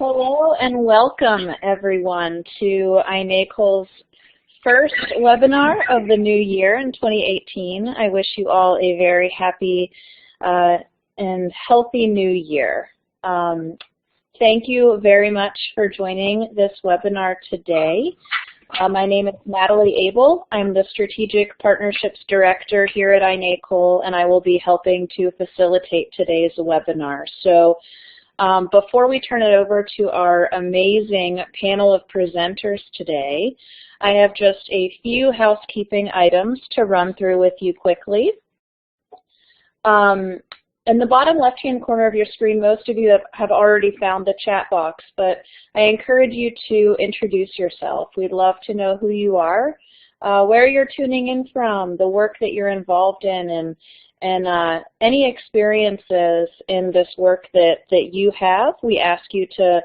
Hello and welcome everyone to iNACOL's first webinar of the new year in 2018. I wish you all a very happy and healthy new year. Thank you very much for joining this webinar today. My name is Natalie Abel. I'm the Strategic Partnerships Director here at iNACOL, and I will be helping to facilitate today's webinar. So before we turn it over to our amazing panel of presenters today, I have just a few housekeeping items to run through with you quickly. In the bottom left-hand corner of your screen, most of you have already found the chat box, but I encourage you to introduce yourself. We'd love to know who you are, where you're tuning in from, the work that you're involved in, and any experiences in this work that you have. We ask you to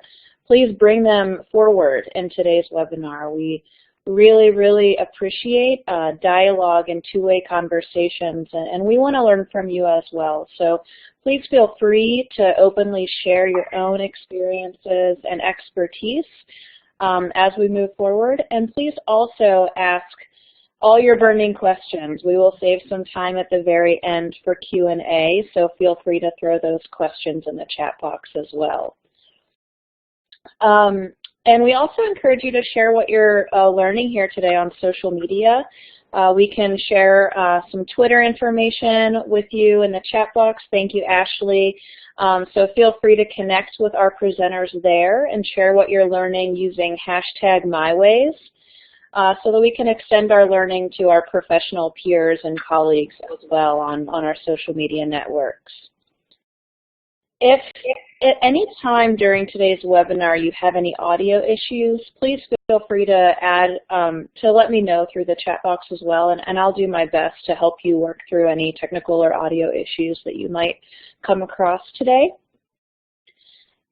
please bring them forward in today's webinar. We really appreciate dialogue and two-way conversations, and we want to learn from you as well. So please feel free to openly share your own experiences and expertise as we move forward. And please also ask all your burning questions. We will save some time at the very end for Q&A, so feel free to throw those questions in the chat box as well. And we also encourage you to share what you're learning here today on social media. We can share some Twitter information with you in the chat box. Thank you, Ashley. So feel free to connect with our presenters there and share what you're learning using hashtag MyWays so that we can extend our learning to our professional peers and colleagues as well on our social media networks. If at any time during today's webinar you have any audio issues, please feel free to let me know through the chat box as well, and I'll do my best to help you work through any technical or audio issues that you might come across today.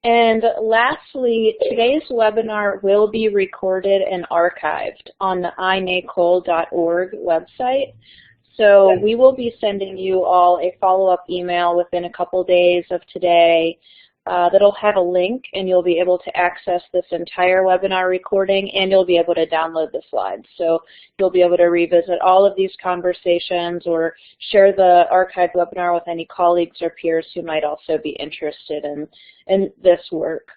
And lastly, today's webinar will be recorded and archived on the inacol.org website. So we will be sending you all a follow-up email within a couple days of today that'll have a link, and you'll be able to access this entire webinar recording, and you'll be able to download the slides. So you'll be able to revisit all of these conversations or share the archived webinar with any colleagues or peers who might also be interested in this work.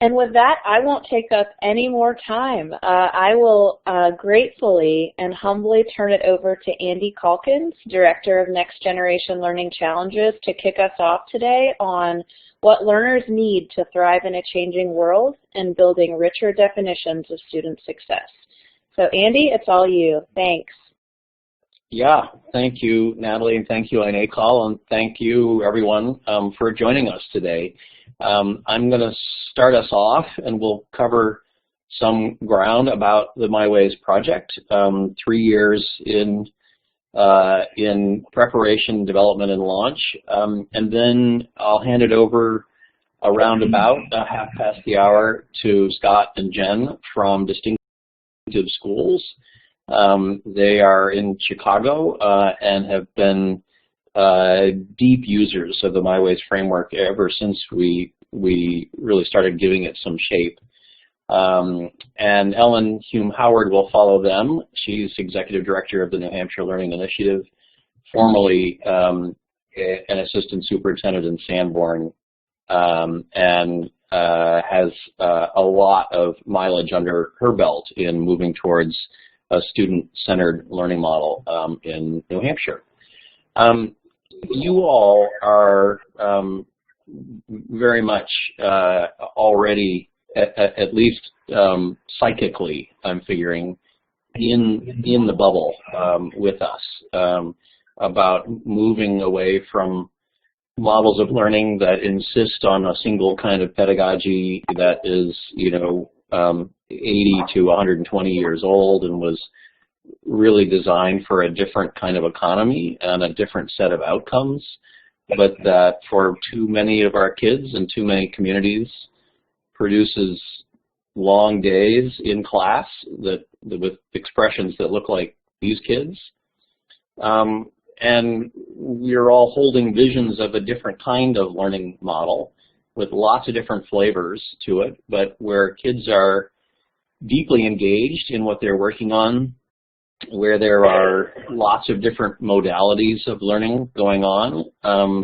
And with that, I won't take up any more time. I will gratefully and humbly turn it over to Andy Calkins, Director of Next Generation Learning Challenges, to kick us off today on what learners need to thrive in a changing world and building richer definitions of student success. So Andy, it's all you. Thanks. Yeah, thank you, Natalie, and thank you, iNACOL, and thank you, everyone, for joining us today. I'm going to start us off, and we'll cover some ground about the MyWays project. 3 years in preparation, development, and launch, and then I'll hand it over around about 1/2 to Scott and Jen from Distinctive Schools. They are in Chicago and have been deep users of the MyWays framework ever since we really started giving it some shape. And Ellen Hume-Howard will follow them. She's Executive Director of the New Hampshire Learning Initiative, formerly an Assistant Superintendent in Sanborn, and has a lot of mileage under her belt in moving towards a student-centered learning model in New Hampshire. You all are very much already, at least psychically, I'm figuring, in the bubble with us about moving away from models of learning that insist on a single kind of pedagogy that is, 80 to 120 years old and was really designed for a different kind of economy and a different set of outcomes, but that for too many of our kids and too many communities produces long days in class with expressions that look like these kids. And we're all holding visions of a different kind of learning model with lots of different flavors to it, but where kids are deeply engaged in what they're working on, where there are lots of different modalities of learning going on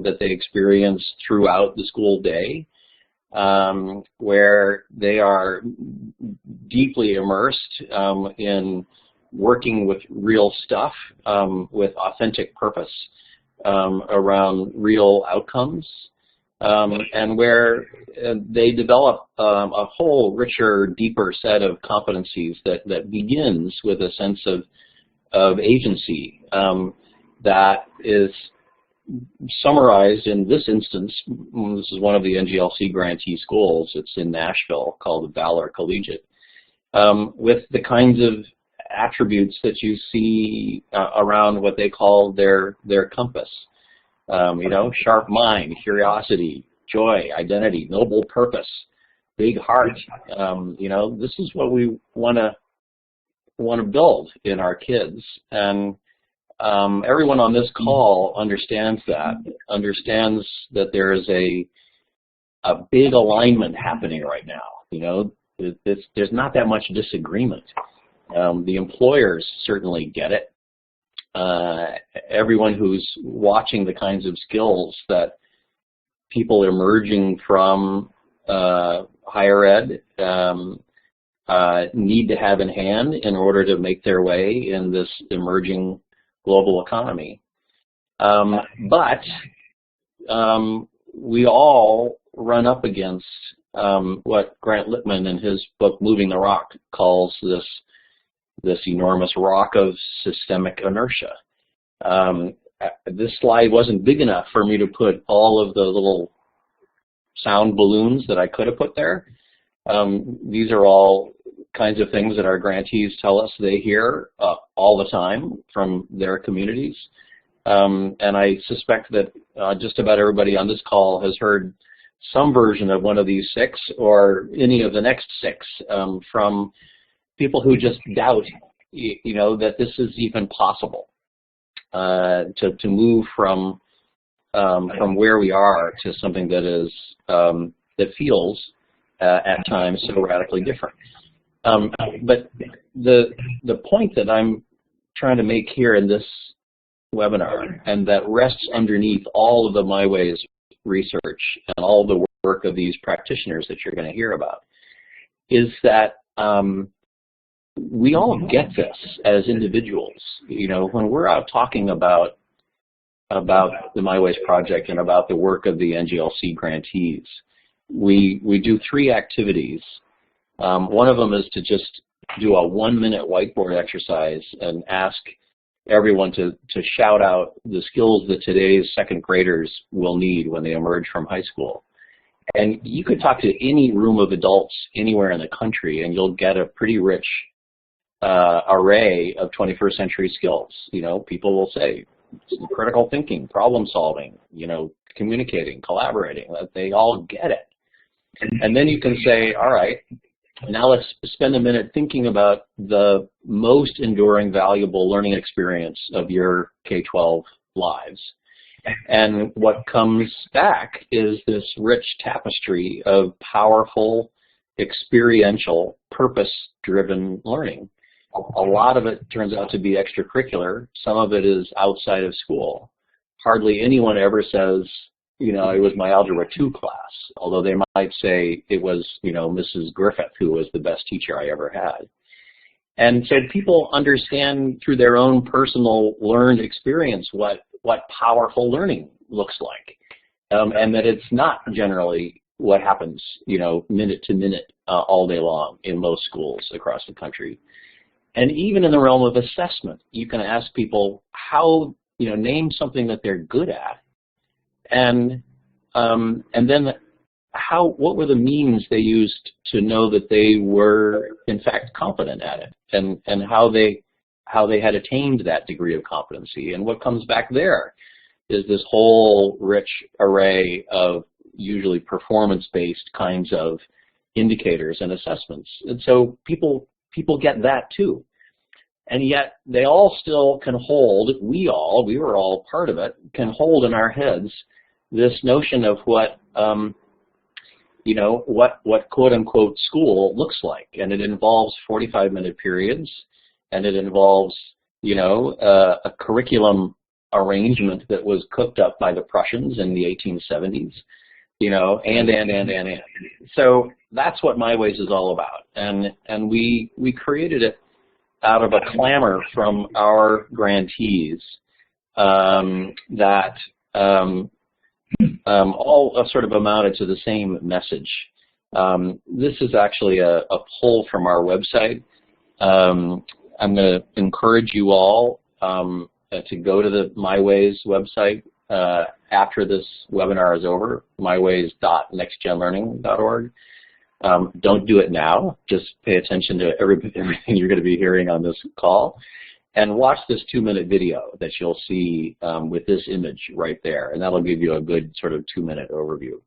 that they experience throughout the school day, where they are deeply immersed in working with real stuff, with authentic purpose around real outcomes, and where they develop a whole richer, deeper set of competencies that begins with a sense of agency that is summarized in this instance. This is one of the NGLC grantee schools. It's in Nashville, called Valor Collegiate, with the kinds of attributes that you see around what they call their compass. You know, sharp mind, curiosity, joy, identity, noble purpose, big heart. You know, this is what we want to build in our kids, and everyone on this call understands that there is a big alignment happening right now. You know, there's not that much disagreement. The employers certainly get it. Everyone who's watching the kinds of skills that people emerging from higher ed need to have in hand in order to make their way in this emerging global economy. But we all run up against what Grant Lippmann in his book Moving the Rock calls this enormous rock of systemic inertia. This slide wasn't big enough for me to put all of the little sound balloons that I could have put there. These are all kinds of things that our grantees tell us they hear all the time from their communities. And I suspect that just about everybody on this call has heard some version of one of these 6 or any of the next 6 from people who just doubt, you know, that this is even possible to move from where we are to something that is that feels at times so radically different. But the point that I'm trying to make here in this webinar, and that rests underneath all of the MyWays research and all the work of these practitioners that you're going to hear about, is that we all get this as individuals. You know, when we're out talking about the MyWays project and about the work of the NGLC grantees, we do 3 activities. One of them is to just do a 1-minute whiteboard exercise and ask everyone to shout out the skills that today's 2nd graders will need when they emerge from high school. And you could talk to any room of adults anywhere in the country and you'll get a pretty rich array of 21st century skills. You know, people will say critical thinking, problem solving, you know, communicating, collaborating. They all get it. And then you can say, all right, now let's spend a minute thinking about the most enduring, valuable learning experience of your K-12 lives. And what comes back is this rich tapestry of powerful, experiential, purpose-driven learning. A lot of it turns out to be extracurricular. Some of it is outside of school. Hardly anyone ever says, you know, it was my Algebra 2 class, although they might say it was, you know, Mrs. Griffith who was the best teacher I ever had. And so people understand through their own personal learned experience what powerful learning looks like, and that it's not generally what happens, you know, minute to minute all day long in most schools across the country. And even in the realm of assessment, you can ask people how, you know, name something that they're good at, and then what were the means they used to know that they were in fact competent at it, and how they had attained that degree of competency. And what comes back there is this whole rich array of usually performance-based kinds of indicators and assessments. And so people get that too. And yet they all still can hold, we were all part of it, can hold in our heads this notion of what you know, what quote-unquote school looks like. And it involves 45-minute periods, and it involves, you know, a curriculum arrangement that was cooked up by the Prussians in the 1870s, you know, and. So that's what MyWays is all about. And we created it out of a clamor from our grantees that all sort of amounted to the same message. This is actually a pull from our website. I'm going to encourage you all to go to the MyWays website after this webinar is over, myways.nextgenlearning.org. Don't do it now. Just pay attention to everything you're going to be hearing on this call. And watch this 2-minute video that you'll see with this image right there, and that'll give you a good sort of 2-minute overview.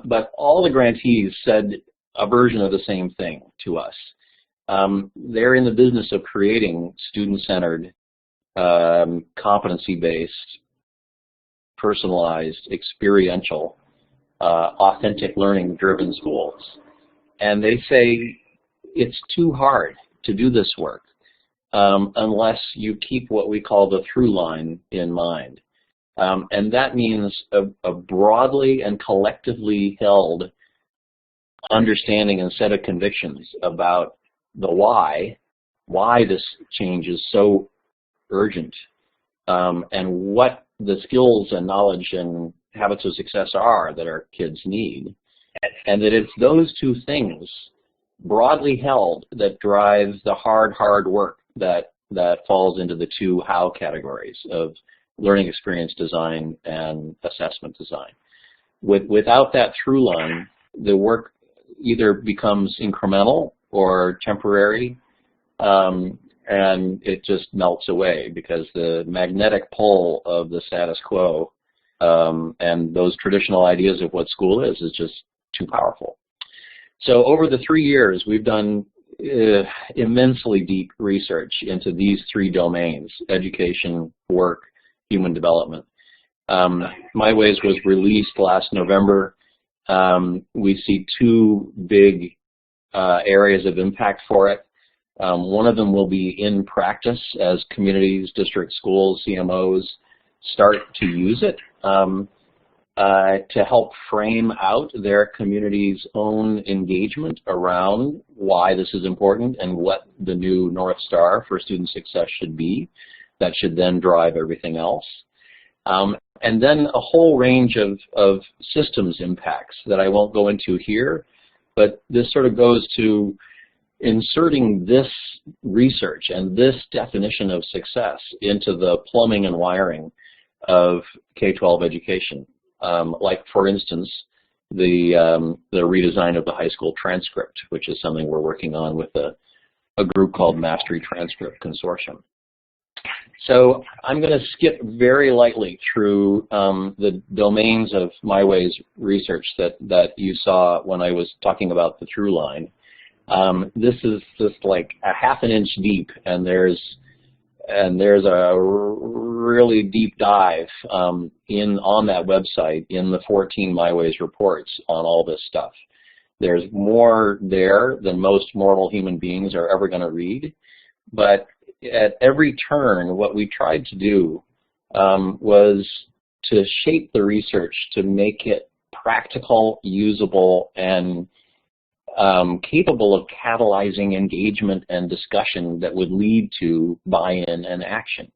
But all the grantees said a version of the same thing to us. They're in the business of creating student-centered, competency-based, personalized, experiential, authentic learning-driven schools. And they say it's too hard to do this work unless you keep what we call the through line in mind. And that means a broadly and collectively held understanding and set of convictions about the why this change is so urgent, and what the skills and knowledge and habits of success are that our kids need, and that it's those two things broadly held that drives the hard work that falls into the two how categories of learning experience design and assessment design. Without that through line, the work either becomes incremental or temporary, and it just melts away because the magnetic pull of the status quo and those traditional ideas of what school is just too powerful. So over the 3 years, we've done immensely deep research into these 3 domains: education, work, human development. MyWays was released last November. We see 2 big areas of impact for it. One of them will be in practice as communities, district schools, CMOs start to use it to help frame out their community's own engagement around why this is important and what the new North Star for student success should be. That should then drive everything else. And then a whole range of systems impacts that I won't go into here, but this sort of goes to inserting this research and this definition of success into the plumbing and wiring of K-12 education. Like, for instance, the redesign of the high school transcript, which is something we're working on with a group called Mastery Transcript Consortium. So I'm going to skip very lightly through the domains of MyWays research that you saw when I was talking about the through line. This is just like a ½ inch deep, and there's a really deep dive on that website in the 14 MyWays reports on all this stuff. There's more there than most mortal human beings are ever going to read, but at every turn, what we tried to do was to shape the research to make it practical, usable, and capable of catalyzing engagement and discussion that would lead to buy-in and action.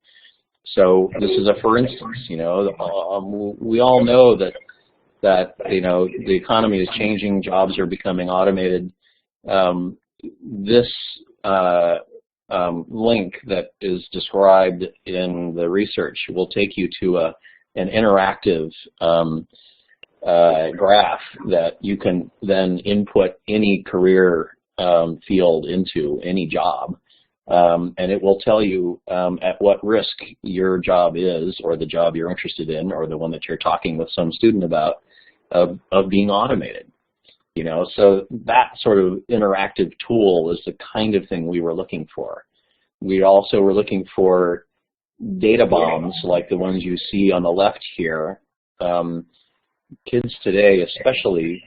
So this is a for instance. You know, we all know that you know, the economy is changing, jobs are becoming automated. This link that is described in the research will take you to an interactive graph that you can then input any career field into, any job, and it will tell you at what risk your job is, or the job you're interested in, or the one that you're talking with some student about, of being automated. You know, so that sort of interactive tool is the kind of thing we were looking for. We also were looking for data bombs like the ones you see on the left here, kids today, especially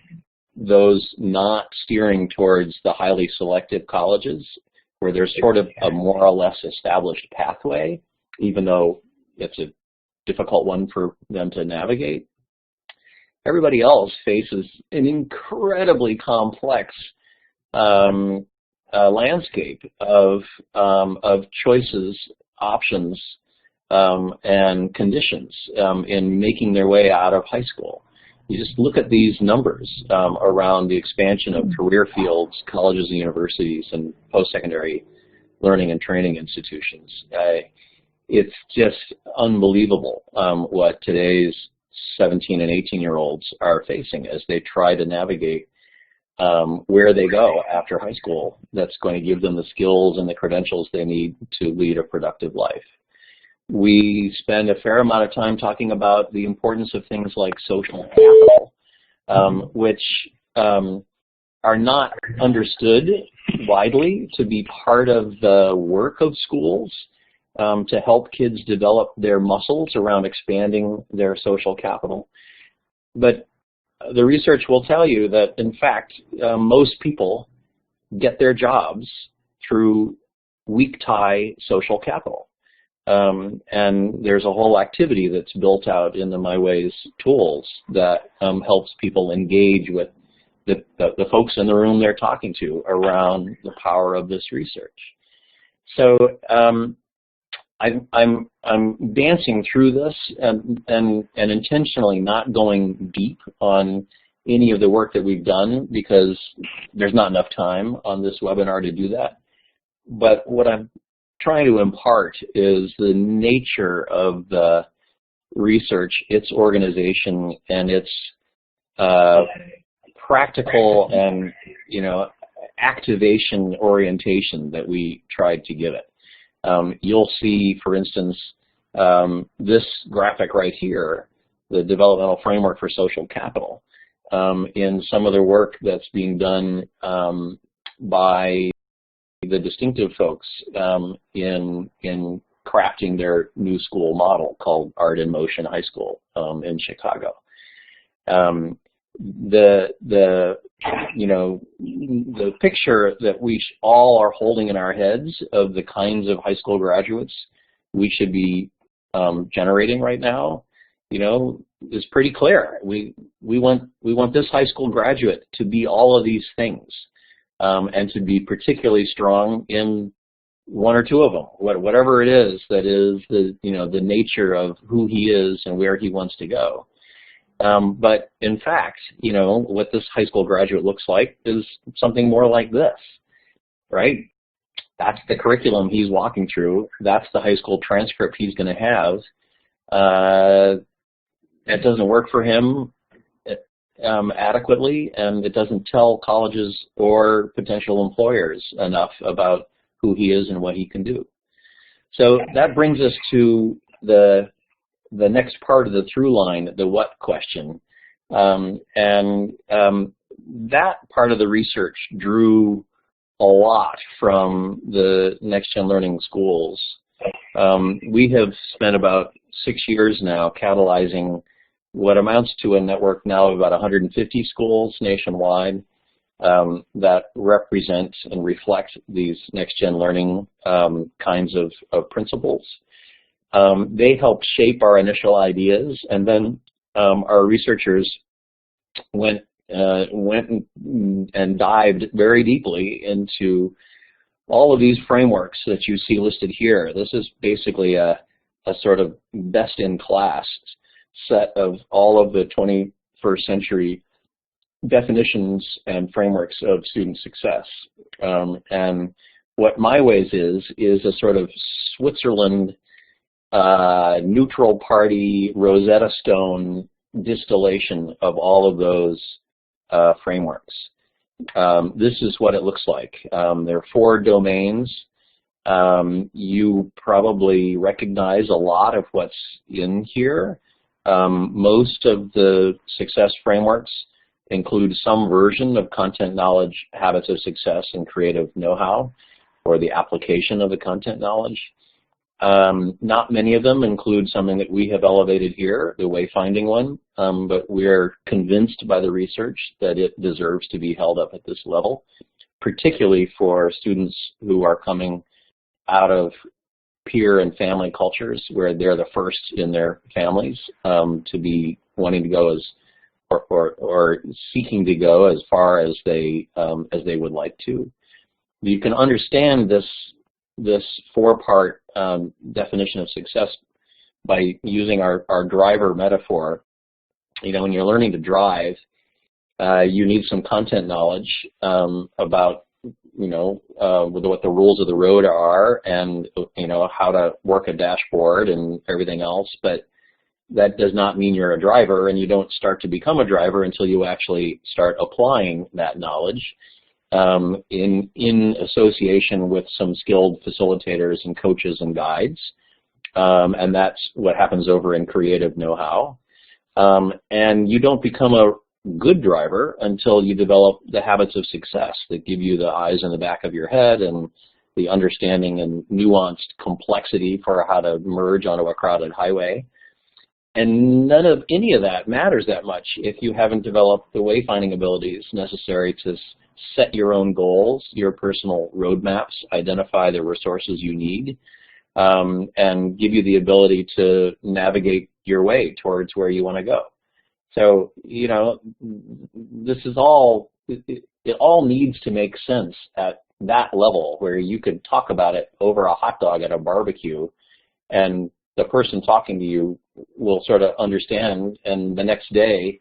those not steering towards the highly selective colleges, where there's sort of a more or less established pathway, even though it's a difficult one for them to navigate. Everybody else faces an incredibly complex landscape of choices, options, and conditions in making their way out of high school. You just look at these numbers around the expansion of career fields, colleges and universities, and post-secondary learning and training institutions. It's just unbelievable what today's 17 and 18-year-olds are facing as they try to navigate where they go after high school that's going to give them the skills and the credentials they need to lead a productive life. We spend a fair amount of time talking about the importance of things like social capital, which are not understood widely to be part of the work of schools to help kids develop their muscles around expanding their social capital. But the research will tell you that, in fact, most people get their jobs through weak-tie social capital. And there's a whole activity that's built out in the MyWays tools that helps people engage with the folks in the room they're talking to around the power of this research. So I'm dancing through this and intentionally not going deep on any of the work that we've done because there's not enough time on this webinar to do that. But what I'm trying to impart is the nature of the research, its organization, and its practical and activation orientation that we tried to give it. You'll see, for instance, this graphic right here, the developmental framework for social capital, in some of the work that's being done by the distinctive folks in crafting their new school model called Art in Motion High School in Chicago. The picture that we all are holding in our heads of the kinds of high school graduates we should be generating right now, is pretty clear. We want this high school graduate to be all of these things. And to be particularly strong in one or two of them, whatever it is that is the nature of who he is and where he wants to go. But in fact, what this high school graduate looks like is something more like this, right? That's the curriculum he's walking through. That's the high school transcript he's going to have. That doesn't work for him adequately, and it doesn't tell colleges or potential employers enough about who he is and what he can do. So that brings us to the next part of the through line, the what question. That part of the research drew a lot from the Next Gen Learning schools. We have spent about 6 years now catalyzing what amounts to a network now of about 150 schools nationwide that represent and reflect these next-gen learning kinds of principles. They helped shape our initial ideas, and then our researchers went and dived very deeply into all of these frameworks that you see listed here. This is basically a sort of best-in-class set of all of the 21st century definitions and frameworks of student success. And what MyWays is a sort of Switzerland neutral party Rosetta Stone distillation of all of those frameworks. This is what it looks like. There are 4 domains. You probably recognize a lot of what's in here. Most of the success frameworks include some version of content knowledge, habits of success, and creative know-how, or the application of the content knowledge. Not many of them include something that we have elevated here, the wayfinding one, but we're convinced by the research that it deserves to be held up at this level, particularly for students who are coming out of peer and family cultures where they're the first in their families to be wanting to go as or seeking to go as far as they would like to. You can understand this four-part definition of success by using our driver metaphor. You know, when you're learning to drive, you need some content knowledge about, you know, what the rules of the road are, and, you know, how to work a dashboard and everything else. But that does not mean you're a driver, and you don't start to become a driver until you actually start applying that knowledge in association with some skilled facilitators and coaches and guides. And that's what happens over in creative know-how. And you don't become a good driver until you develop the habits of success that give you the eyes in the back of your head and the understanding and nuanced complexity for how to merge onto a crowded highway. And none of any of that matters that much if you haven't developed the wayfinding abilities necessary to set your own goals, your personal roadmaps, identify the resources you need, and give you the ability to navigate your way towards where you want to go. So, you know, this is all, it all needs to make sense at that level where you could talk about it over a hot dog at a barbecue, and the person talking to you will sort of understand, and the next day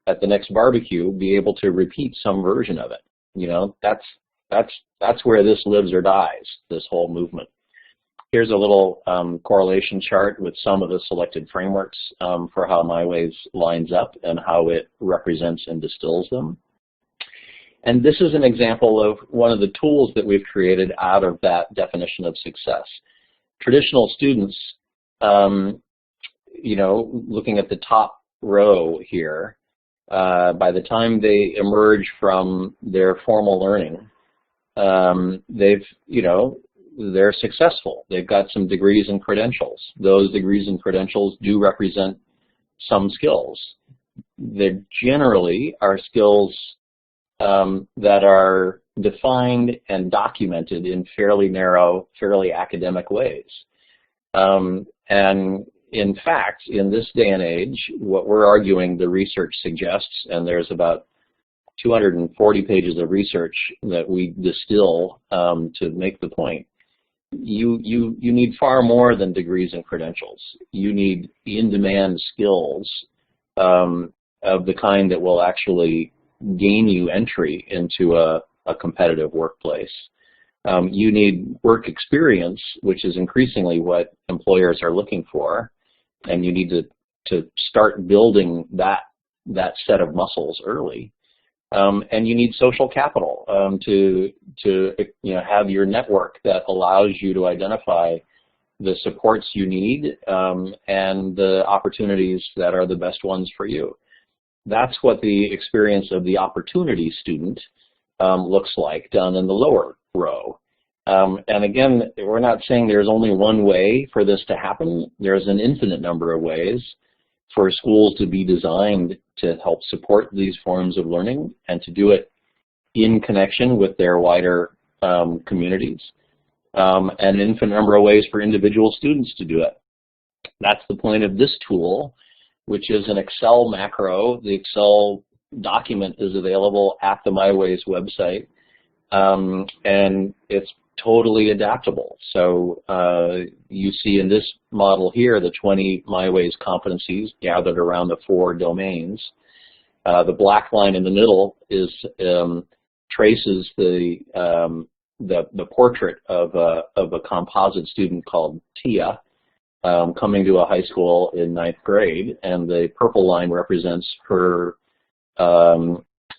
at the next barbecue be able to repeat some version of it. You know, that's where this lives or dies, this whole movement. Here's a little correlation chart with some of the selected frameworks for how MyWays lines up and how it represents and distills them. And this is an example of one of the tools that we've created out of that definition of success. Traditional students, you know, looking at the top row here, by the time they emerge from their formal learning, they've, you know, they're successful. They've got some degrees and credentials. Those degrees and credentials do represent some skills. They generally are skills that are defined and documented in fairly narrow, fairly academic ways. And in fact, in this day and age, what we're arguing the research suggests, and there's about 240 pages of research that we distill to make the point, you need far more than degrees and credentials. You need in-demand skills of the kind that will actually gain you entry into a competitive workplace. You need work experience, which is increasingly what employers are looking for, and you need to start building that set of muscles early. And you need social capital to you know, have your network that allows you to identify the supports you need and the opportunities that are the best ones for you. That's what the experience of the opportunity student looks like down in the lower row. And again, we're not saying there's only one way for this to happen. There's an infinite number of ways for schools to be designed to help support these forms of learning and to do it in connection with their wider communities, and an infinite number of ways for individual students to do it. That's the point of this tool, which is an Excel macro. The Excel document is available at the MyWays website, and it's totally adaptable. So you see in this model here the 20 MyWays competencies gathered around the 4 domains. The black line in the middle is traces the portrait of a composite student called Tia coming to a high school in 9th grade, and the purple line represents her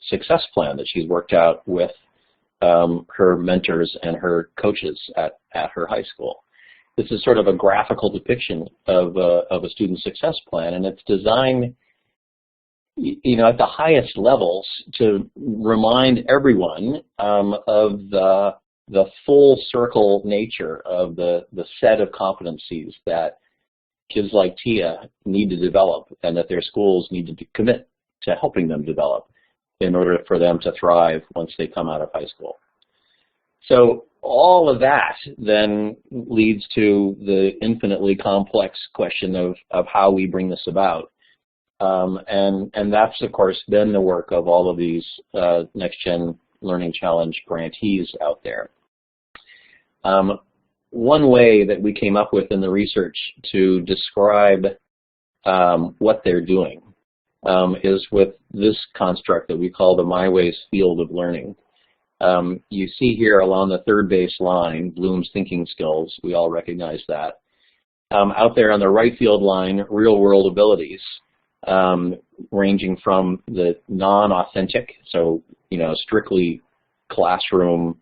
success plan that she's worked out with her mentors and her coaches at her high school. This is sort of a graphical depiction of a student success plan, and it's designed, you know, at the highest levels to remind everyone of the the full circle nature of the set of competencies that kids like Tia need to develop and that their schools need to commit to helping them develop in order for them to thrive once they come out of high school. So all of that then leads to the infinitely complex question of how we bring this about. And that's, of course, been the work of all of these Next Gen Learning Challenge grantees out there. One way that we came up with in the research to describe what they're doing is with this construct that we call the MyWays field of learning. You see here along the third base line, Bloom's thinking skills. We all recognize that. Out there on the right field line, real-world abilities, ranging from the non-authentic, so strictly classroom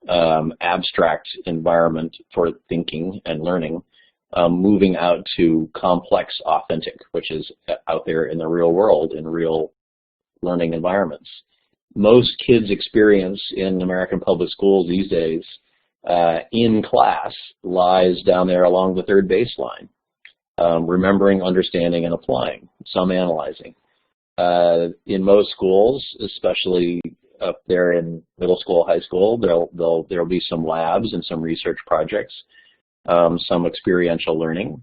abstract environment for thinking and learning, moving out to complex authentic, which is out there in the real world, in real learning environments. Most kids' experience in American public schools these days in class lies down there along the third baseline, remembering, understanding, and applying, some analyzing. In most schools, especially up there in middle school, high school, there'll be some labs and some research projects, some experiential learning.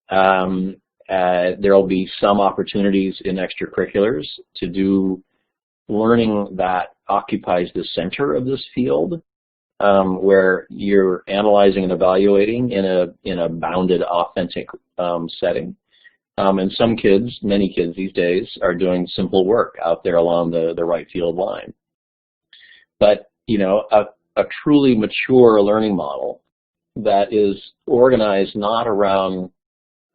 There'll be some opportunities in extracurriculars to do learning that occupies the center of this field, where you're analyzing and evaluating in a bounded, authentic setting. And some kids, many kids these days, are doing simple work out there along the right field line. But a truly mature learning model that is organized not around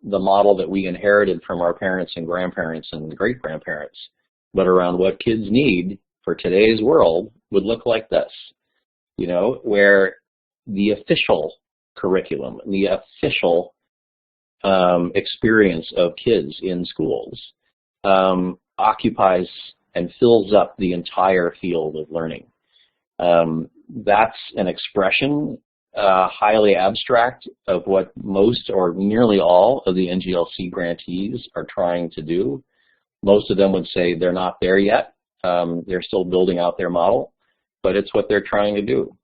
the model that we inherited from our parents and grandparents and great-grandparents, but around what kids need for today's world would look like this, where the official curriculum, the official experience of kids in schools occupies and fills up the entire field of learning. That's an expression, highly abstract, of what most or nearly all of the NGLC grantees are trying to do. Most of them would say they're not there yet. They're still building out their model, but it's what they're trying to do.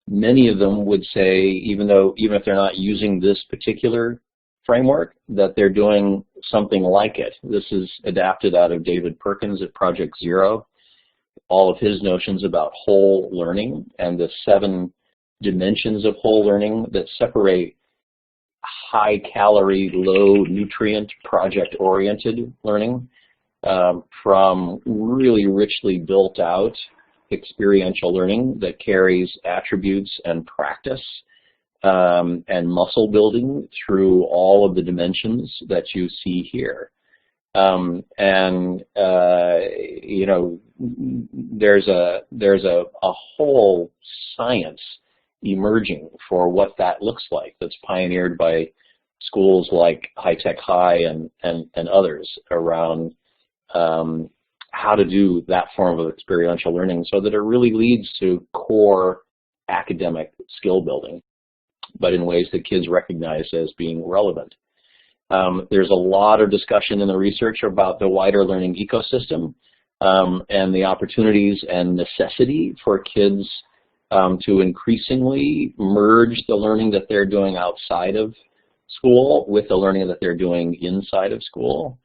Many of them would say, even if they're not using this particular framework, that they're doing something like it. This is adapted out of David Perkins at Project Zero, all of his notions about whole learning and the 7 dimensions of whole learning that separate high-calorie, low-nutrient, project-oriented learning from really richly built-out experiential learning that carries attributes and practice and muscle building through all of the dimensions that you see here. There's a whole science emerging for what that looks like that's pioneered by schools like High Tech High and others around how to do that form of experiential learning so that it really leads to core academic skill building, but in ways that kids recognize as being relevant. There's a lot of discussion in the research about the wider learning ecosystem and the opportunities and necessity for kids to increasingly merge the learning that they're doing outside of school with the learning that they're doing inside of school.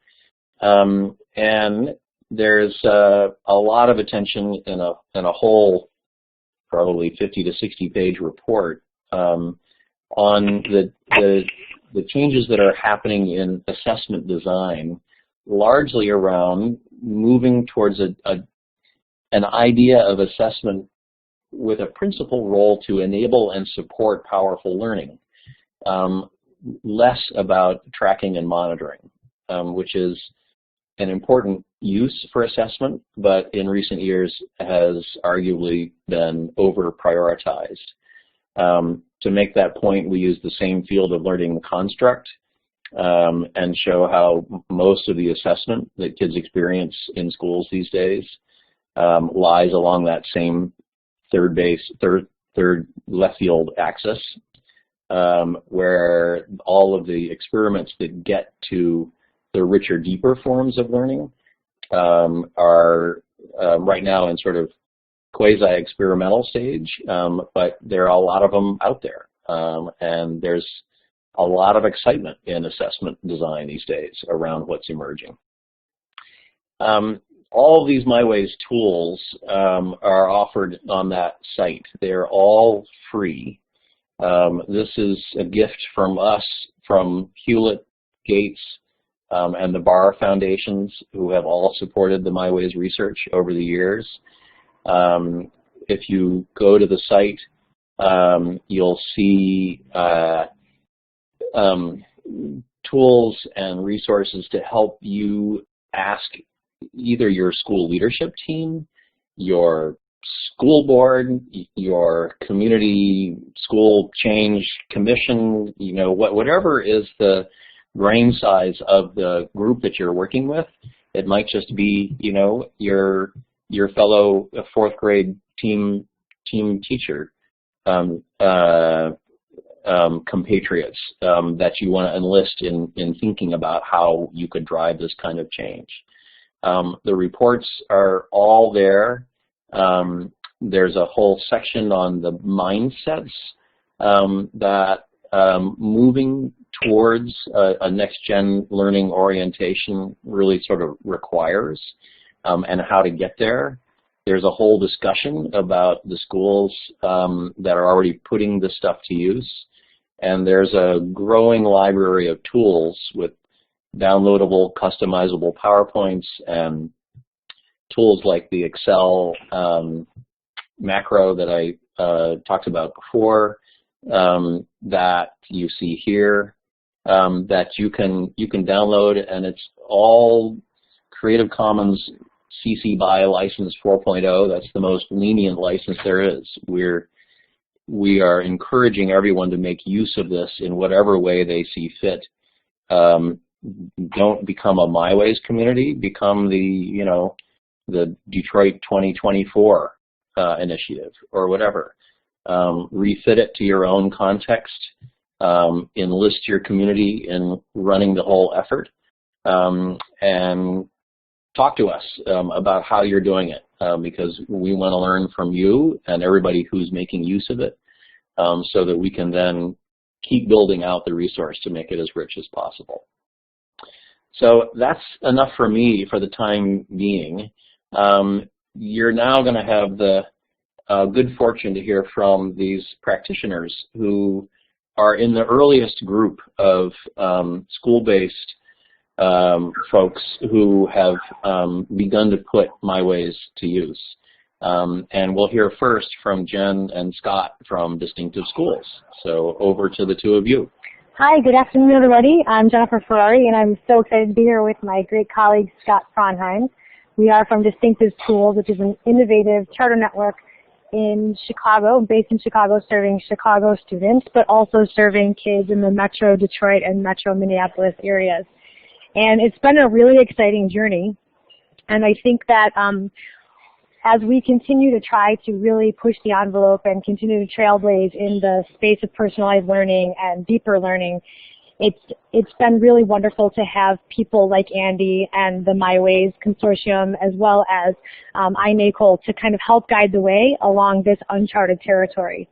And there's a lot of attention in a whole probably 50 to 60 page report on the changes that are happening in assessment design, largely around moving towards an idea of assessment with a principal role to enable and support powerful learning, less about tracking and monitoring, which is an important use for assessment, but in recent years has arguably been over-prioritized. To make that point, we use the same field of learning construct and show how most of the assessment that kids experience in schools these days lies along that same third third left field axis, where all of the experiments that get to the richer, deeper forms of learning are right now in sort of quasi-experimental stage, but there are a lot of them out there, and there's a lot of excitement in assessment design these days around what's emerging. All of these MyWays tools are offered on that site. They're all free. This is a gift from us, from Hewlett, Gates, and the Barr Foundations, who have all supported the MyWays research over the years. If you go to the site, you'll see tools and resources to help you ask either your school leadership team, your school board, your community school change commission, you know, whatever is the brain size of the group that you're working with. It might just be, you know, your fellow fourth grade team teacher compatriots that you want to enlist in thinking about how you could drive this kind of change. The reports are all there. There's a whole section on the mindsets that moving towards a next-gen learning orientation really sort of requires, and how to get there. There's a whole discussion about the schools that are already putting this stuff to use, and there's a growing library of tools with downloadable, customizable PowerPoints and tools like the Excel macro that I talked about before, that you see here, that you can download, and it's all Creative Commons CC BY license 4.0. That's the most lenient license there is. We are encouraging everyone to make use of this in whatever way they see fit. Don't become a MyWays community. Become the Detroit 2024 initiative or whatever. Refit it to your own context. Enlist your community in running the whole effort, and talk to us about how you're doing it, because we want to learn from you and everybody who's making use of it, so that we can then keep building out the resource to make it as rich as possible. So that's enough for me for the time being. You're now going to have the good fortune to hear from these practitioners who are in the earliest group of school-based folks who have begun to put MyWays to use. And we'll hear first from Jen and Scott from Distinctive Schools. So over to the two of you. Hi, good afternoon, everybody. I'm Jennifer Ferrari, and I'm so excited to be here with my great colleague, Scott Fronheim. We are from Distinctive Schools, which is an innovative charter network in Chicago, based in Chicago, serving Chicago students, but also serving kids in the Metro Detroit and Metro Minneapolis areas. And it's been a really exciting journey. And I think that as we continue to try to really push the envelope and continue to trailblaze in the space of personalized learning and deeper learning, it's been really wonderful to have people like Andy and the MyWays Consortium, as well as iNACOL, to kind of help guide the way along this uncharted territory.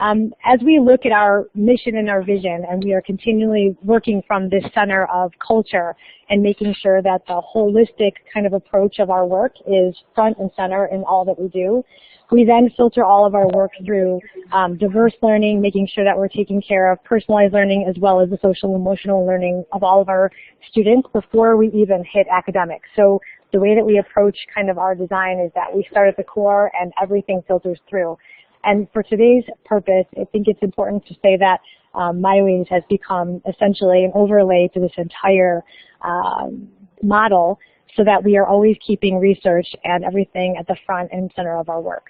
As we look at our mission and our vision, and we are continually working from this center of culture and making sure that the holistic kind of approach of our work is front and center in all that we do, we then filter all of our work through diverse learning, making sure that we're taking care of personalized learning as well as the social and emotional learning of all of our students before we even hit academics. So the way that we approach kind of our design is that we start at the core and everything filters through. And for today's purpose, I think it's important to say that MyWays has become essentially an overlay to this entire model, so that we are always keeping research and everything at the front and center of our work.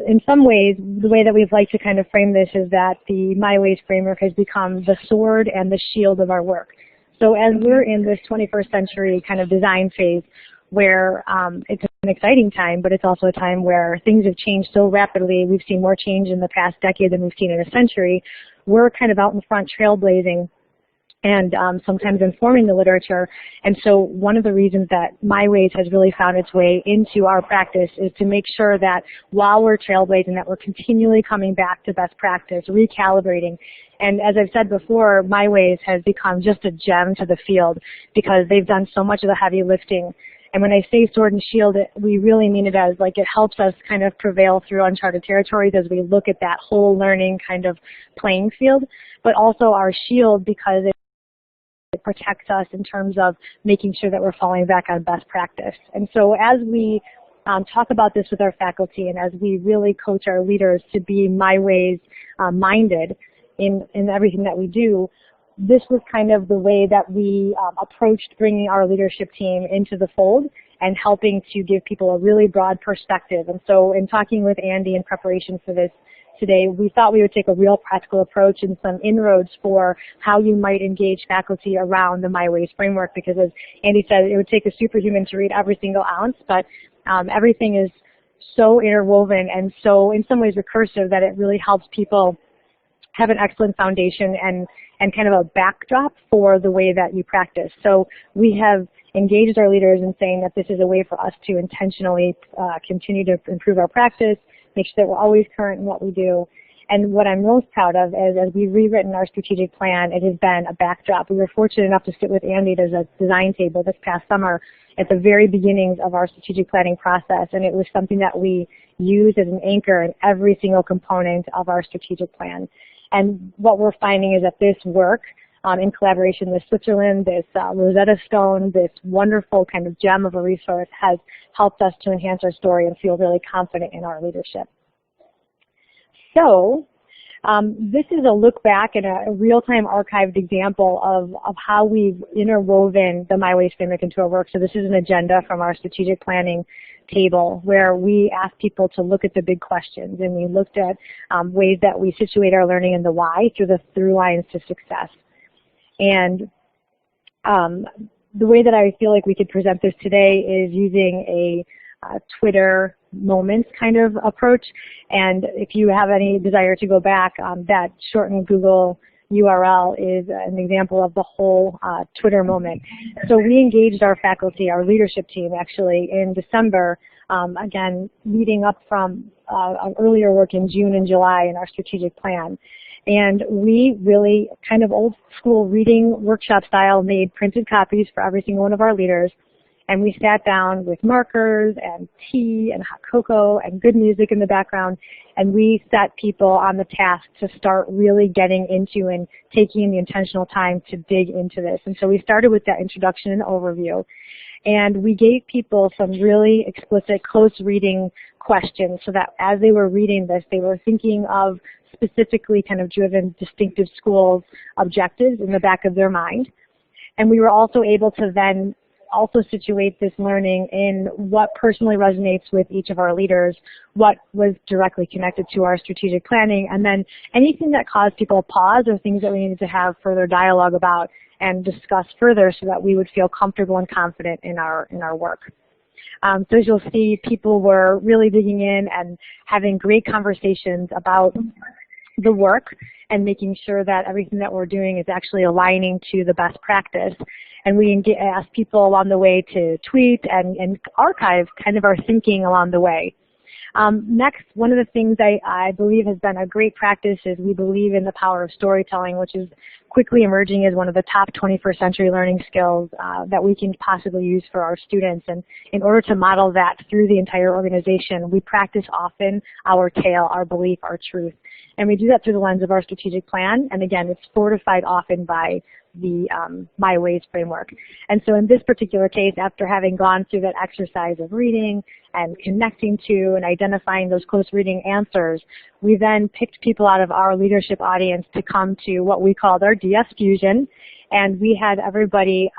In some ways, the way that we'd like to kind of frame this is that the MyWays framework has become the sword and the shield of our work. So as we're in this 21st century kind of design phase, where it's an exciting time, but it's also a time where things have changed so rapidly. We've seen more change in the past decade than we've seen in a century. We're kind of out in front trailblazing and sometimes informing the literature. And so one of the reasons that MyWays has really found its way into our practice is to make sure that while we're trailblazing, that we're continually coming back to best practice, recalibrating. And as I've said before, MyWays has become just a gem to the field because they've done so much of the heavy lifting. And when I say sword and shield, we really mean it as like it helps us kind of prevail through uncharted territories as we look at that whole learning kind of playing field, but also our shield because it protects us in terms of making sure that we're falling back on best practice. And so as we talk about this with our faculty and as we really coach our leaders to be MyWays minded in everything that we do, this was kind of the way that we approached bringing our leadership team into the fold and helping to give people a really broad perspective. And so in talking with Andy in preparation for this today, we thought we would take a real practical approach and some inroads for how you might engage faculty around the MyWays framework, because as Andy said, it would take a superhuman to read every single ounce, but everything is so interwoven and so in some ways recursive that it really helps people have an excellent foundation and kind of a backdrop for the way that you practice. So we have engaged our leaders in saying that this is a way for us to intentionally continue to improve our practice, make sure that we're always current in what we do. And what I'm most proud of is as we've rewritten our strategic plan, it has been a backdrop. We were fortunate enough to sit with Andy at a design table this past summer at the very beginnings of our strategic planning process, and it was something that we used as an anchor in every single component of our strategic plan. And what we're finding is that this work in collaboration with Switzerland, this Rosetta Stone, this wonderful kind of gem of a resource has helped us to enhance our story and feel really confident in our leadership. So this is a look back and a real-time archived example of how we've interwoven the MyWays framework into our work. So this is an agenda from our strategic planning table where we asked people to look at the big questions, and we looked at ways that we situate our learning in the why through the through lines to success. And the way that I feel like we could present this today is using a Twitter moments kind of approach. And if you have any desire to go back, that shortened Google URL is an example of the whole Twitter moment. So we engaged our faculty, our leadership team actually in December, again, leading up from earlier work in June and July in our strategic plan. And we really kind of old school reading workshop style made printed copies for every single one of our leaders. And we sat down with markers and tea and hot cocoa and good music in the background, and we set people on the task to start really getting into and taking the intentional time to dig into this. And so we started with that introduction and overview. And we gave people some really explicit close reading questions so that as they were reading this, they were thinking of specifically kind of driven distinctive schools objectives in the back of their mind. And we were also able to then also situate this learning in what personally resonates with each of our leaders, what was directly connected to our strategic planning, and then anything that caused people pause or things that we needed to have further dialogue about and discuss further so that we would feel comfortable and confident in our work. So as you'll see, people were really digging in and having great conversations about the work and making sure that everything that we're doing is actually aligning to the best practice. And we asked people along the way to tweet and archive kind of our thinking along the way. Next, one of the things I believe has been a great practice is we believe in the power of storytelling, which is quickly emerging as one of the top 21st century learning skills that we can possibly use for our students. And in order to model that through the entire organization, we practice often our tale, our belief, our truth. And we do that through the lens of our strategic plan. And again, it's fortified often by the MyWays framework. And so in this particular case, after having gone through that exercise of reading and connecting to and identifying those close reading answers, we then picked people out of our leadership audience to come to what we called our DS Fusion. And we had everybody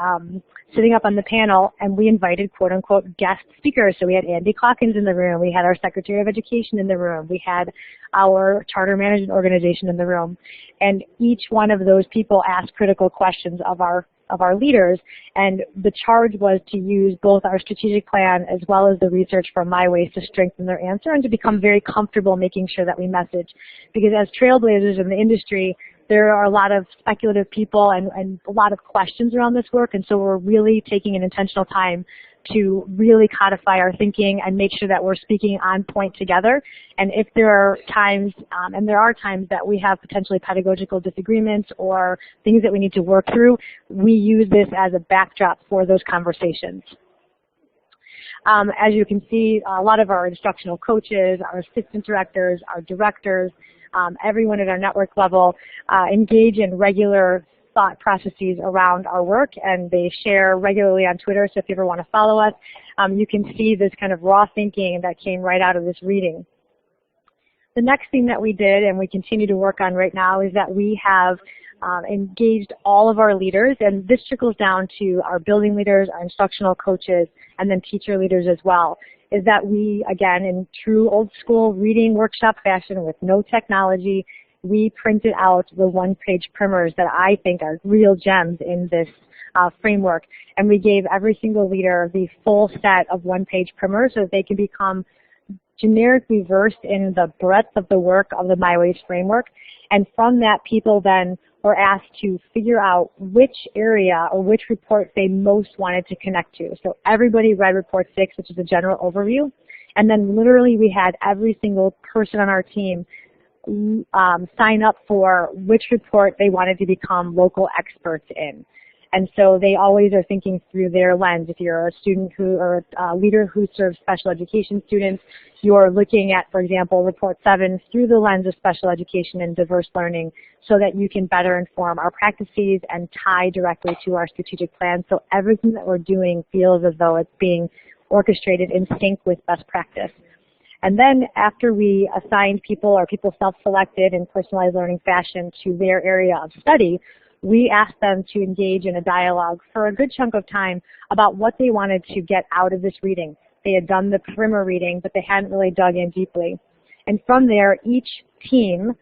sitting up on the panel, and we invited quote-unquote guest speakers. So we had Andy Calkins in the room, we had our Secretary of Education in the room, we had our charter management organization in the room, and each one of those people asked critical questions of our leaders, and the charge was to use both our strategic plan as well as the research from MyWays to strengthen their answer and to become very comfortable making sure that we message. Because as trailblazers in the industry, there are a lot of speculative people and a lot of questions around this work, and so we're really taking an intentional time to really codify our thinking and make sure that we're speaking on point together. And if there are times, and there are times that we have potentially pedagogical disagreements or things that we need to work through, we use this as a backdrop for those conversations. As you can see, a lot of our instructional coaches, our assistant directors, our directors, everyone at our network level engage in regular thought processes around our work, and they share regularly on Twitter, so if you ever want to follow us, you can see this kind of raw thinking that came right out of this reading. The next thing that we did, and we continue to work on right now, is that we have engaged all of our leaders, and this trickles down to our building leaders, our instructional coaches, and then teacher leaders as well, is that we, again, in true old school reading workshop fashion with no technology, we printed out the one-page primers that I think are real gems in this framework. And we gave every single leader the full set of one-page primers so that they can become generically versed in the breadth of the work of the MyWays framework. And from that, people then were asked to figure out which area or which report they most wanted to connect to. So everybody read Report 6, which is a general overview. And then literally we had every single person on our team sign up for which report they wanted to become local experts in. And so they always are thinking through their lens. If you're a student who, or a leader who serves special education students, you're looking at, for example, Report 7 through the lens of special education and diverse learning so that you can better inform our practices and tie directly to our strategic plan. So everything that we're doing feels as though it's being orchestrated in sync with best practice. And then after we assigned people, or people self-selected in personalized learning fashion to their area of study, we asked them to engage in a dialogue for a good chunk of time about what they wanted to get out of this reading. They had done the primer reading, but they hadn't really dug in deeply. And from there, each team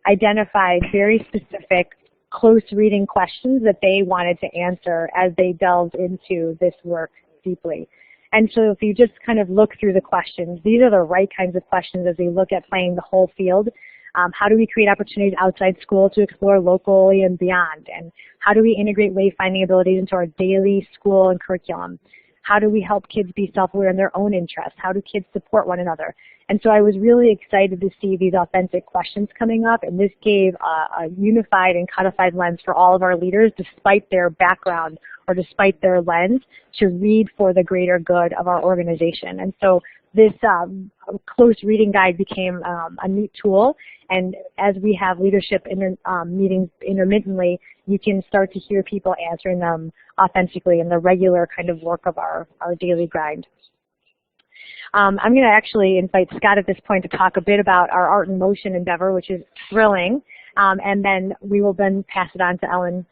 identified very specific close reading questions that they wanted to answer as they delved into this work deeply. And so if you just kind of look through the questions, these are the right kinds of questions as we look at playing the whole field. How do we create opportunities outside school to explore locally and beyond? And how do we integrate wayfinding abilities into our daily school and curriculum? How do we help kids be self-aware in their own interests? How do kids support one another? And so I was really excited to see these authentic questions coming up, and this gave a unified and codified lens for all of our leaders, despite their background or despite their lens, to read for the greater good of our organization. And so this close reading guide became a neat tool, and as we have leadership meetings intermittently, you can start to hear people answering them authentically in the regular kind of work of our daily grind. I'm going to actually invite Scott at this point to talk a bit about our Art in Motion endeavor, which is thrilling, and then we will then pass it on to Ellen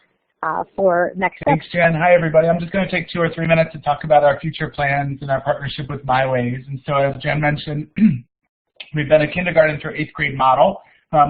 for next steps. Thanks, Jen. Hi, everybody. I'm just going to take 2 or 3 minutes to talk about our future plans and our partnership with MyWays. And so as Jen mentioned, we've been a kindergarten through 8th grade model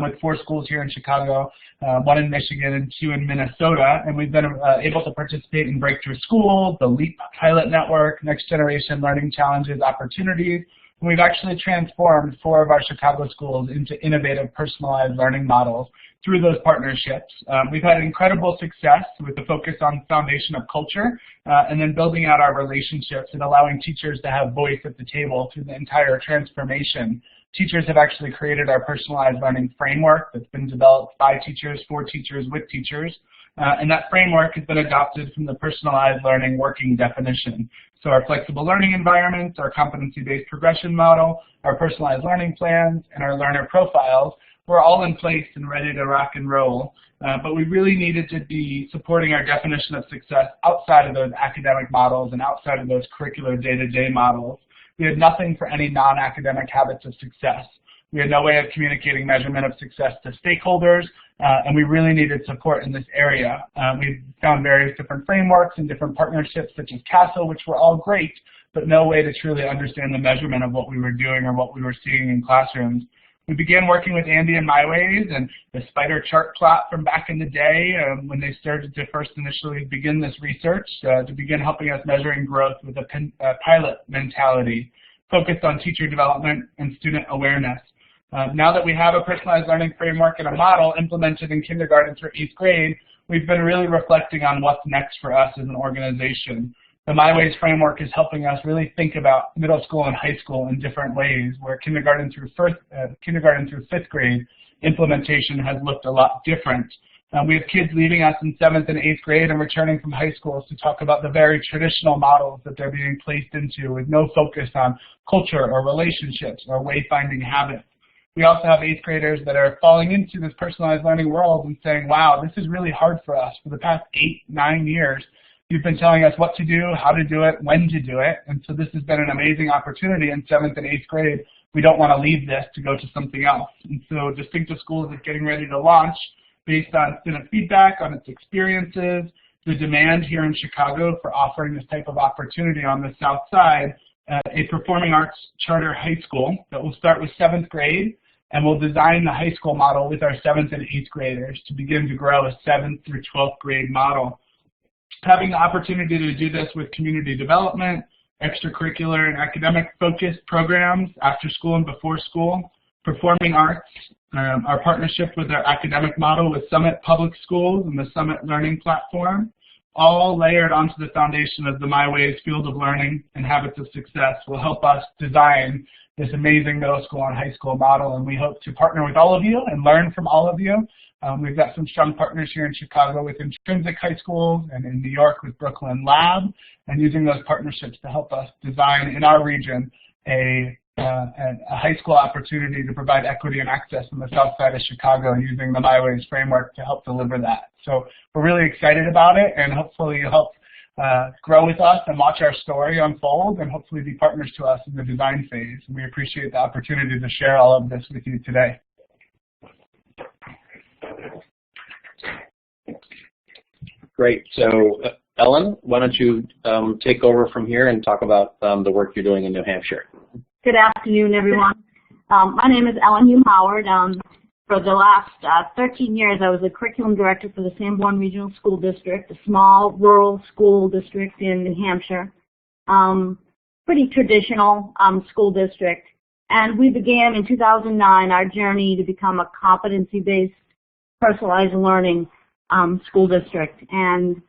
with 4 schools here in Chicago, 1 in Michigan and 2 in Minnesota. And we've been able to participate in Breakthrough School, the LEAP Pilot Network, Next Generation Learning Challenges Opportunities. And we've actually transformed 4 of our Chicago schools into innovative personalized learning models through those partnerships. We've had incredible success with the focus on foundation of culture and then building out our relationships and allowing teachers to have voice at the table through the entire transformation. Teachers have actually created our personalized learning framework that's been developed by teachers, for teachers, with teachers. And that framework has been adopted from the personalized learning working definition. So our flexible learning environments, our competency-based progression model, our personalized learning plans, and our learner profiles were all in place and ready to rock and roll. But we really needed to be supporting our definition of success outside of those academic models and outside of those curricular day-to-day models. We had nothing for any non-academic habits of success. We had no way of communicating measurement of success to stakeholders, and we really needed support in this area. We found various different frameworks and different partnerships such as CASEL, which were all great, but no way to truly understand the measurement of what we were doing or what we were seeing in classrooms. We began working with Andy and MyWays and the spider chart plot from back in the day when they started to first initially begin this research to begin helping us measuring growth with a pilot mentality focused on teacher development and student awareness. Now that we have a personalized learning framework and a model implemented in kindergarten through 8th grade, we've been really reflecting on what's next for us as an organization. The MyWays framework is helping us really think about middle school and high school in different ways, where kindergarten through 5th grade implementation has looked a lot different. We have kids leaving us in 7th and 8th grade and returning from high schools to talk about the very traditional models that they're being placed into with no focus on culture or relationships or wayfinding habits. We also have 8th graders that are falling into this personalized learning world and saying, wow, this is really hard for us. For the past 8-9 years, you've been telling us what to do, how to do it, when to do it, and so this has been an amazing opportunity in 7th and 8th grade. We don't want to leave this to go to something else. And so Distinctive Schools is getting ready to launch based on student feedback, on its experiences, the demand here in Chicago for offering this type of opportunity on the South Side, a performing arts charter high school that will start with 7th grade, and we'll design the high school model with our 7th and 8th graders to begin to grow a 7th through 12th grade model. Having the opportunity to do this with community development, extracurricular and academic focused programs after school and before school, performing arts, our partnership with our academic model with Summit Public Schools and the Summit Learning Platform, all layered onto the foundation of the MyWays Field of Learning and Habits of Success will help us design this amazing middle school and high school model, and we hope to partner with all of you and learn from all of you. We've got some strong partners here in Chicago with Intrinsic High School and in New York with Brooklyn Lab, and using those partnerships to help us design in our region a high school opportunity to provide equity and access on the south side of Chicago using the MyWays framework to help deliver that. So we're really excited about it, and hopefully you'll help grow with us and watch our story unfold and hopefully be partners to us in the design phase. We appreciate the opportunity to share all of this with you today. Great. So Ellen, why don't you take over from here and talk about the work you're doing in New Hampshire. Good afternoon, everyone. My name is Ellen Hume Howard. For the last 13 years, I was the curriculum director for the Sanborn Regional School District, a small rural school district in New Hampshire. Pretty traditional school district. And we began in 2009 our journey to become a competency-based, personalized learning school district. And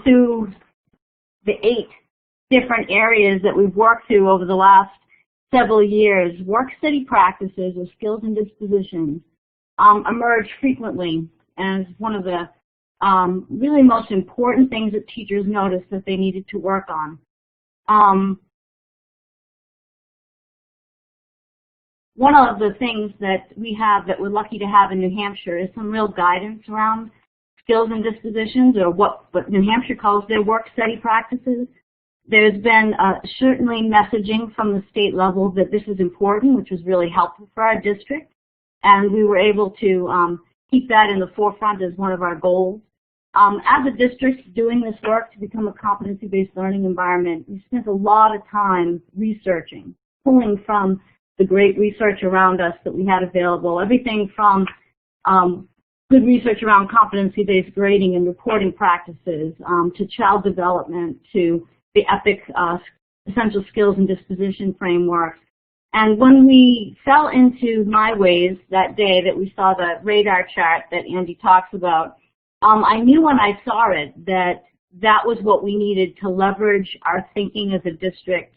through the 8 different areas that we've worked through over the last several years, work-study practices or skills and dispositions emerge frequently as one of the really most important things that teachers noticed that they needed to work on. One of the things that we have that we're lucky to have in New Hampshire is some real guidance around skills and dispositions, or what New Hampshire calls their work-study practices. There's been certainly messaging from the state level that this is important, which was really helpful for our district. And we were able to keep that in the forefront as one of our goals. As a district doing this work to become a competency-based learning environment, we spent a lot of time researching, pulling from the great research around us that we had available, everything from good research around competency-based grading and reporting practices, to child development, to the EPIC Essential Skills and Disposition Framework. And when we fell into MyWays that day that we saw the radar chart that Andy talks about, I knew when I saw it that that was what we needed to leverage our thinking as a district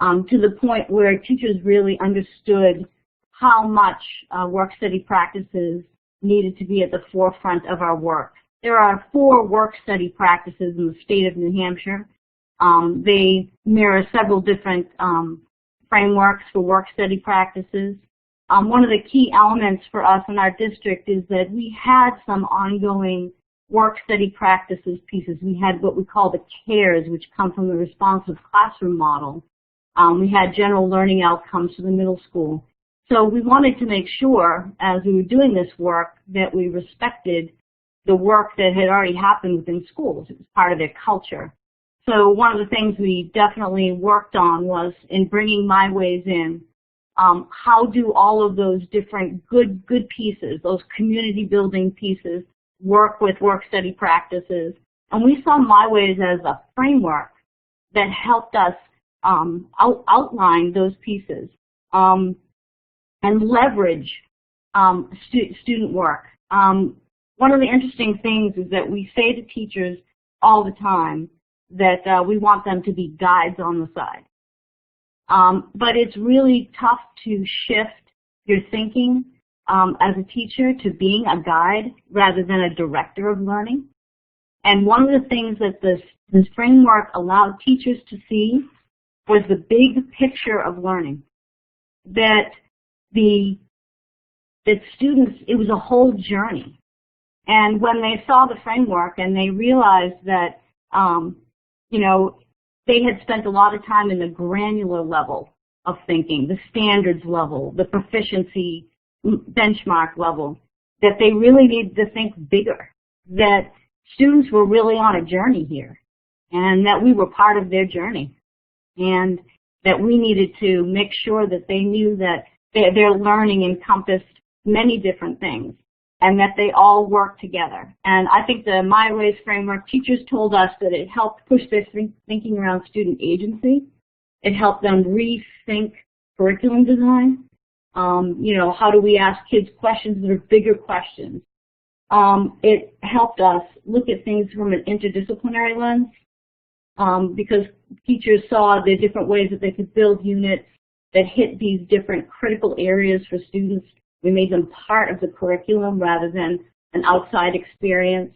to the point where teachers really understood how much work-study practices needed to be at the forefront of our work. There are 4 work-study practices in the state of New Hampshire. They mirror several different frameworks for work-study practices. One of the key elements for us in our district is that we had some ongoing work-study practices pieces. We had what we call the CARES, which come from the responsive classroom model. We had general learning outcomes for the middle school. So we wanted to make sure, as we were doing this work, that we respected the work that had already happened within schools. It was part of their culture. So one of the things we definitely worked on was in bringing MyWays in. How do all of those different good pieces, those community building pieces, work with work study practices? And we saw MyWays as a framework that helped us outline those pieces and leverage student work. One of the interesting things is that we say to teachers all the time that we want them to be guides on the side. But it's really tough to shift your thinking as a teacher to being a guide rather than a director of learning. And one of the things that this framework allowed teachers to see was the big picture of learning. That students, it was a whole journey. And when they saw the framework and they realized that, you know, they had spent a lot of time in the granular level of thinking, the standards level, the proficiency benchmark level, that they really needed to think bigger, that students were really on a journey here, and that we were part of their journey, and that we needed to make sure that they knew that their learning encompassed many different things, and that they all work together. And I think the MyWays framework, teachers told us that it helped push their thinking around student agency. It helped them rethink curriculum design. You know, how do we ask kids questions that are bigger questions? It helped us look at things from an interdisciplinary lens because teachers saw the different ways that they could build units that hit these different critical areas for students. We made them part of the curriculum rather than an outside experience.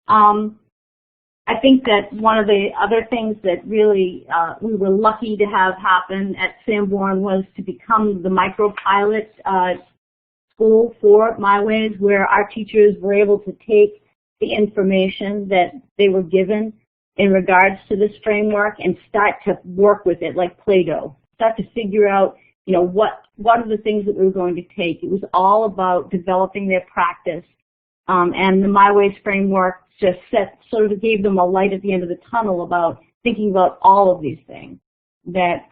I think that one of the other things that really we were lucky to have happen at Sanborn was to become the micro-pilot school for MyWays, where our teachers were able to take the information that they were given in regards to this framework and start to work with it like Play-Doh, start to figure out, you know, what are the things that we were going to take. It was all about developing their practice. And the MyWays framework just sort of gave them a light at the end of the tunnel about thinking about all of these things, that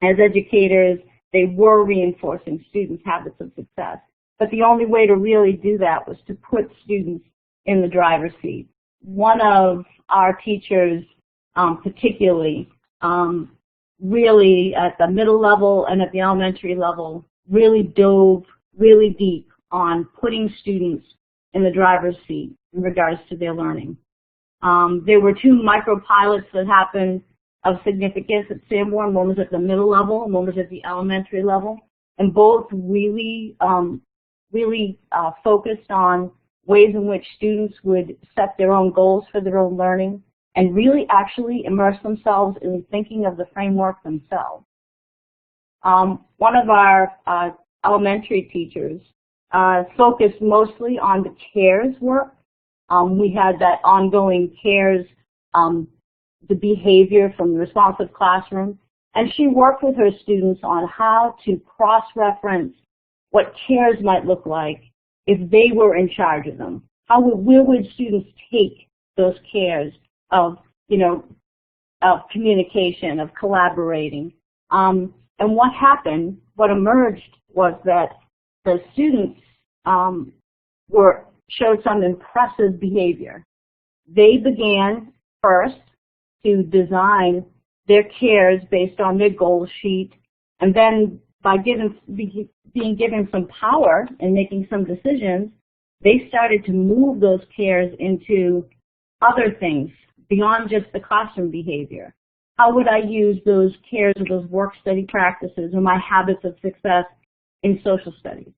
as educators, they were reinforcing students' habits of success. But the only way to really do that was to put students in the driver's seat. One of our teachers particularly really at the middle level and at the elementary level really dove really deep on putting students in the driver's seat in regards to their learning. There were two micro-pilots that happened of significance at Sanborn. One was at the middle level and one was at the elementary level. And both really, focused on ways in which students would set their own goals for their own learning and really actually immerse themselves in thinking of the framework themselves. One of our elementary teachers focused mostly on the CARES work. We had that ongoing CARES, the behavior from the responsive classroom, and she worked with her students on how to cross-reference what CARES might look like if they were in charge of them. Where would students take those CARES of, you know, of communication, of collaborating? And what happened, what emerged was that the students showed some impressive behavior. They began first to design their CARES based on their goal sheet, and then by being given some power and making some decisions, they started to move those CARES into other things beyond just the classroom behavior. How would I use those CARES or those work study practices or my habits of success in social studies?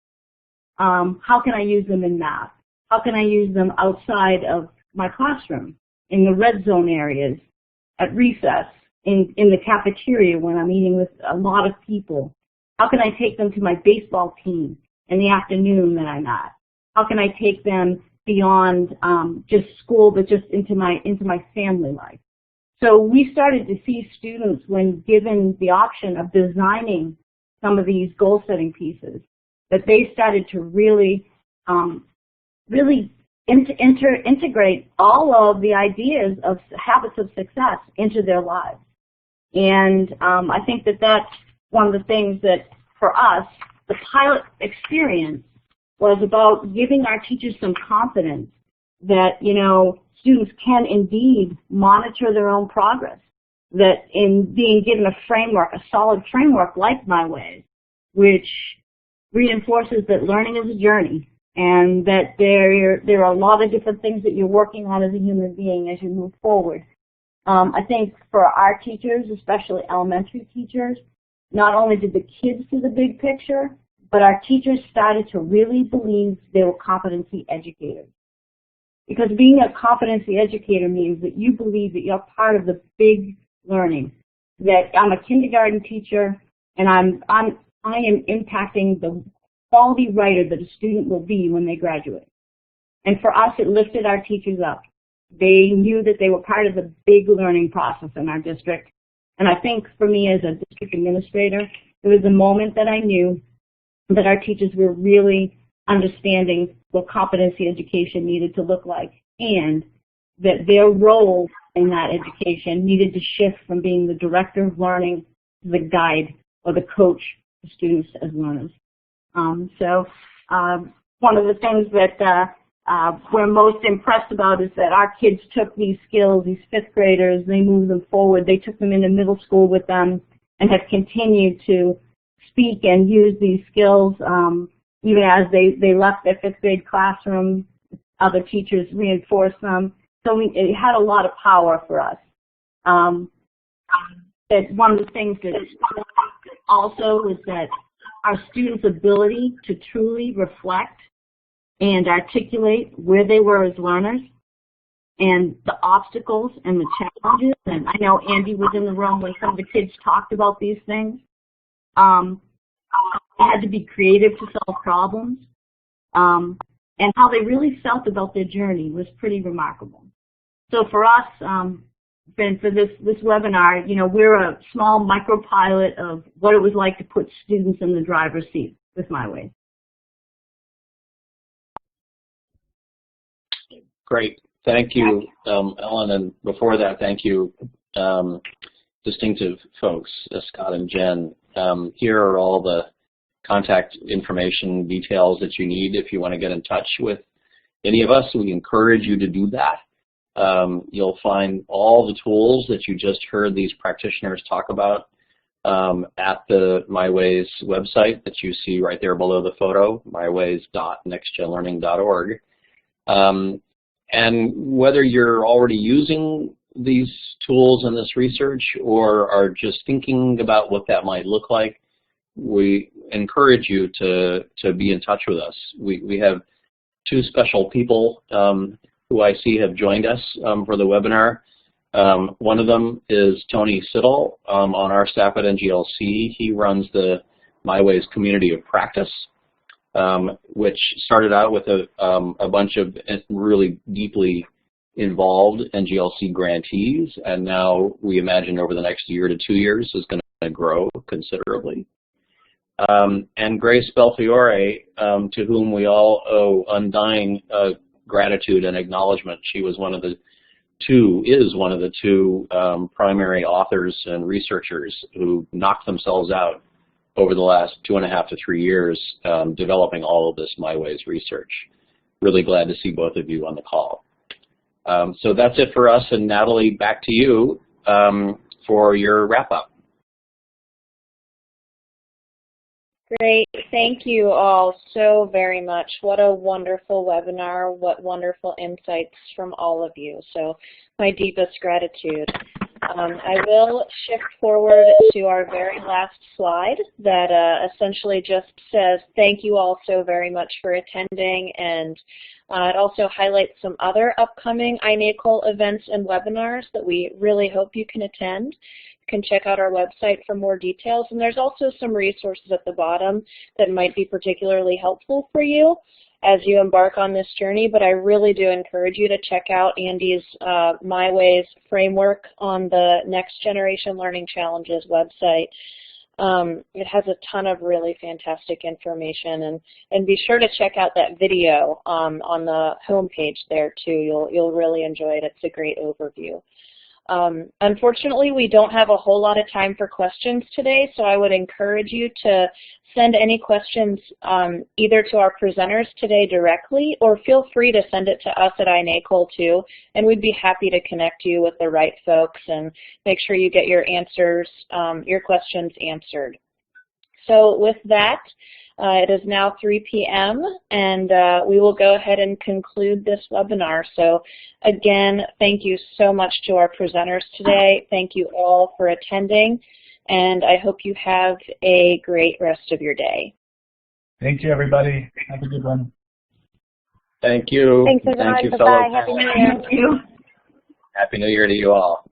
How can I use them in math? How can I use them outside of my classroom, in the red zone areas, at recess, in the cafeteria when I'm eating with a lot of people? How can I take them to my baseball team in the afternoon that I'm at? How can I take them beyond just school, but just into my family life? So we started to see students, when given the option of designing some of these goal-setting pieces, that they started to really, really integrate all of the ideas of habits of success into their lives. And I think that that's one of the things that, for us, the pilot experience was about giving our teachers some confidence that, you know, students can indeed monitor their own progress, that in being given a framework, a solid framework like MyWays, which reinforces that learning is a journey, and that there are a lot of different things that you're working on as a human being as you move forward. I think for our teachers, especially elementary teachers, not only did the kids see the big picture, but our teachers started to really believe they were competency educators. Because being a competency educator means that you believe that you're part of the big learning, that I'm a kindergarten teacher and I am impacting the quality writer that a student will be when they graduate. And for us, it lifted our teachers up. They knew that they were part of the big learning process in our district. And I think for me as a district administrator, it was a moment that I knew that our teachers were really understanding what competency education needed to look like, and that their role in that education needed to shift from being the director of learning to the guide or the coach for students as learners. One of the things that we're most impressed about is that our kids took these skills, these fifth graders, they moved them forward. They took them into middle school with them and have continued to speak and use these skills even as they left their fifth grade classroom. Other teachers reinforced them. So it had a lot of power for us. That one of the things that also is that our students' ability to truly reflect and articulate where they were as learners and the obstacles and the challenges. And I know Andy was in the room when some of the kids talked about these things. They had to be creative to solve problems. And how they really felt about their journey was pretty remarkable. So for us, for this webinar, you know, we're a small micro-pilot of what it was like to put students in the driver's seat with MyWays. Great. Thank you, Ellen. And before that, thank you, distinctive folks, Scott and Jen. Here are all the contact information details that you need if you want to get in touch with any of us. We encourage you to do that. You'll find all the tools that you just heard these practitioners talk about at the MyWays website that you see right there below the photo, myways.nextgenlearning.org. And whether you're already using these tools in this research or are just thinking about what that might look like, we encourage you to be in touch with us. We have two special people who I see have joined us for the webinar. One of them is Tony Siddall on our staff at NGLC. He runs the MyWays Community of Practice, which started out with a bunch of really deeply involved NGLC grantees, and now we imagine over the next year to 2 years is going to grow considerably. And Grace Belfiore, to whom we all owe undying gratitude and acknowledgement. She was one of the two primary authors and researchers who knocked themselves out over the last 2.5 to 3 years developing all of this MyWays research. Really glad to see both of you on the call. So that's it for us, and Natalie, back to you for your wrap-up. Great. Thank you all so very much. What a wonderful webinar. What wonderful insights from all of you. So my deepest gratitude. I will shift forward to our very last slide that essentially just says thank you all so very much for attending, and it also highlights some other upcoming iNACOL events and webinars that we really hope you can attend. You can check out our website for more details, and there's also some resources at the bottom that might be particularly helpful for you as you embark on this journey, but I really do encourage you to check out Andy's MyWays framework on the Next Generation Learning Challenges website. It has a ton of really fantastic information, and be sure to check out that video on the home page there too. You'll really enjoy it. It's a great overview. Unfortunately, we don't have a whole lot of time for questions today, so I would encourage you to send any questions either to our presenters today directly, or feel free to send it to us at iNACOL too, and we'd be happy to connect you with the right folks and make sure you get your answers, your questions answered. So with that, it is now 3 p.m. and we will go ahead and conclude this webinar. So again, thank you so much to our presenters today. Thank you all for attending, and I hope you have a great rest of your day. Thank you, everybody. Have a good one. Thank you. Thanks, everyone. Thank you, Bye-bye. fellow Happy New Year. Thank you. Happy New Year to you all.